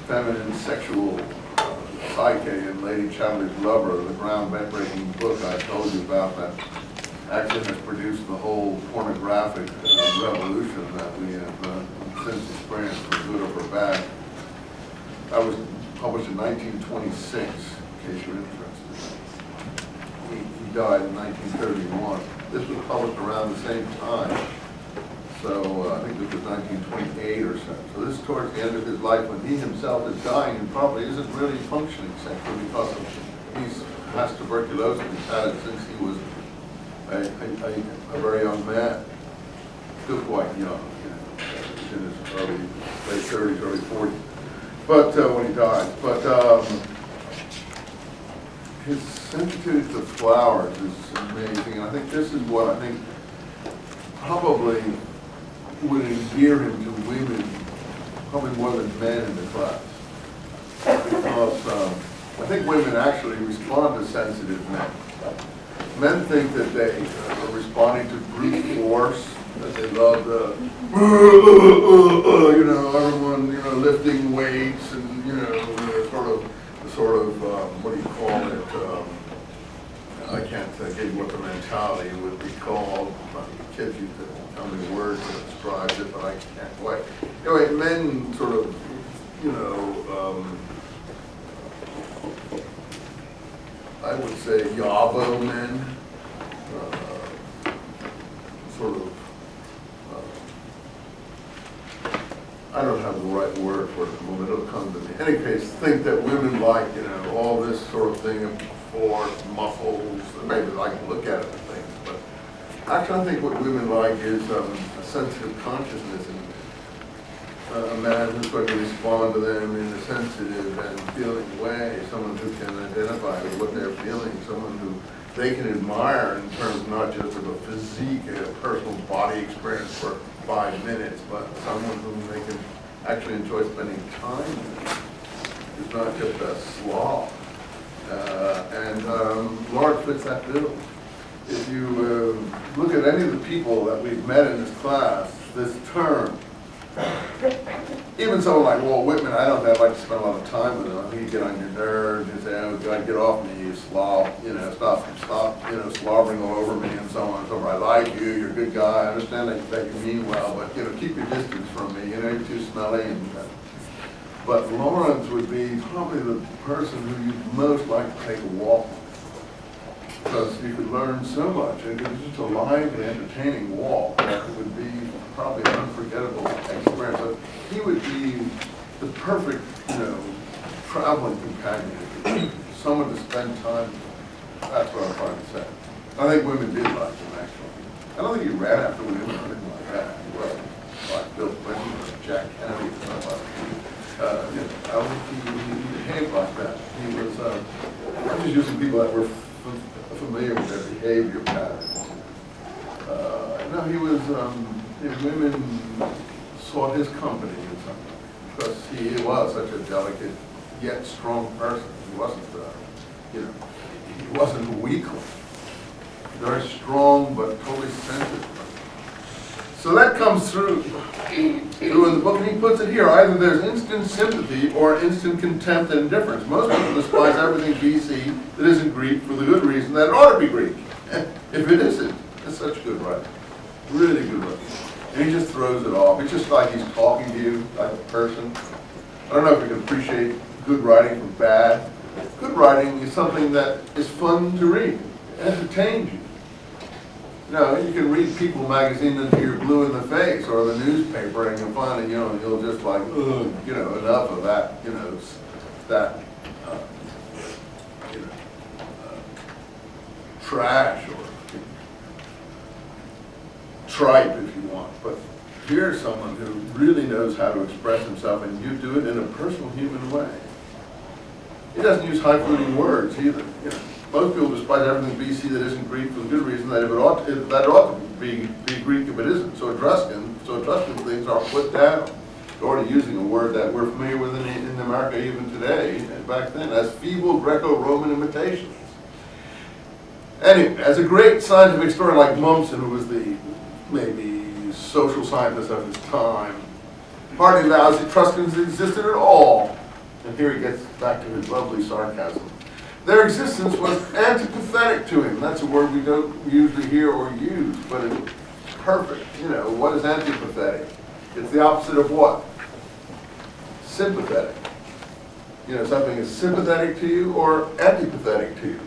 feminine sexual psyche in Lady Chatterley's Lover, the groundbreaking book I told you about that actually has produced the whole pornographic revolution that we have since experienced, for good or for bad. That was published in 1926, in case you're interested. He died in 1931. This was published around the same time. So I think this was 1928 or so. So this is towards the end of his life when he himself is dying and probably isn't really functioning sexually because he has tuberculosis. He's had it since he was a very young man, still quite young, he's in his late 30s, early 40s. But when he died, his sensitivity to flowers is amazing, and I think this is what I think probably would endear him to women, probably more than men in the class, because I think women actually respond to sensitive men. Men think that they are responding to brute force, that they love the, everyone, lifting weights and, what do you call it? I can't give you what the mentality would be called. Kids used to tell me words that describe it, but I can't quite. Anyway, men sort of, I would say Yabo men, I don't have the right word for it at the moment, it'll come to me. In any case, think that women like, all this sort of thing of force, muscles, maybe I can look at it and things, but actually I think what women like is a sensitive consciousness and a man who's going to respond to them in a sensitive and feeling way, someone who can identify with what they're feeling, someone who they can admire in terms not just of a physique, a personal body experience for 5 minutes, but someone whom they can actually enjoy spending time with. It's not just a slob. Lord fits that bill. If you look at any of the people that we've met in this class, this term, even someone like Walt Whitman, I don't like to spend a lot of time with him. I think you get on your nerves, you say, oh God, get off me, you slob, stop, slobbering all over me and so on and so forth. I like you, you're a good guy, I understand that you mean well, but keep your distance from me, you're too smelly. But Lawrence would be probably the person who you'd most like to take a walk with, because you could learn so much. It was just a lively, entertaining walk that would be probably an unforgettable experience. But he would be the perfect, traveling companion, someone to spend time with. That's what I'm trying to say. I think women did like him, actually. I don't think he ran after women or anything like that. He wasn't like Bill Clinton or Jack Kennedy or something. I don't think he behaved like that. He was, I'm just using people that were familiar with their behavior patterns. No, he was, women sought his company in some way, because he was such a delicate yet strong person. He wasn't, he wasn't a weakling. Very strong but totally sensitive. So that comes through in the book, and he puts it here. Either there's instant sympathy or instant contempt and indifference. Most people despise everything BC that isn't Greek for the good reason that it ought to be Greek. If it isn't, it's such good writing. Really good writing. And he just throws it off. It's just like he's talking to you like a person. I don't know if you can appreciate good writing from bad. Good writing is something that is fun to read. It entertains you. You can read People magazine until you're blue in the face, or the newspaper, and you'll find, you'll just like, ugh, enough of that, trash or tripe if you want. But here's someone who really knows how to express himself, and you do it in a personal, human way. He doesn't use highfalutin words either. Most people despise everything BC that isn't Greek for the good reason that it ought to be Greek if it isn't. So Etruscan things are put down. They're already using a word that we're familiar with in America even today, and back then, as feeble Greco-Roman imitations. Anyway, as a great scientific historian like Mommsen, who was the maybe social scientist of his time, hardly allows Etruscans existed at all. And here he gets back to his lovely sarcasm. Their existence was antipathetic to him. That's a word we don't usually hear or use, but it's perfect. You know, what is antipathetic? It's the opposite of what? Sympathetic. You know, something is sympathetic to you or antipathetic to you.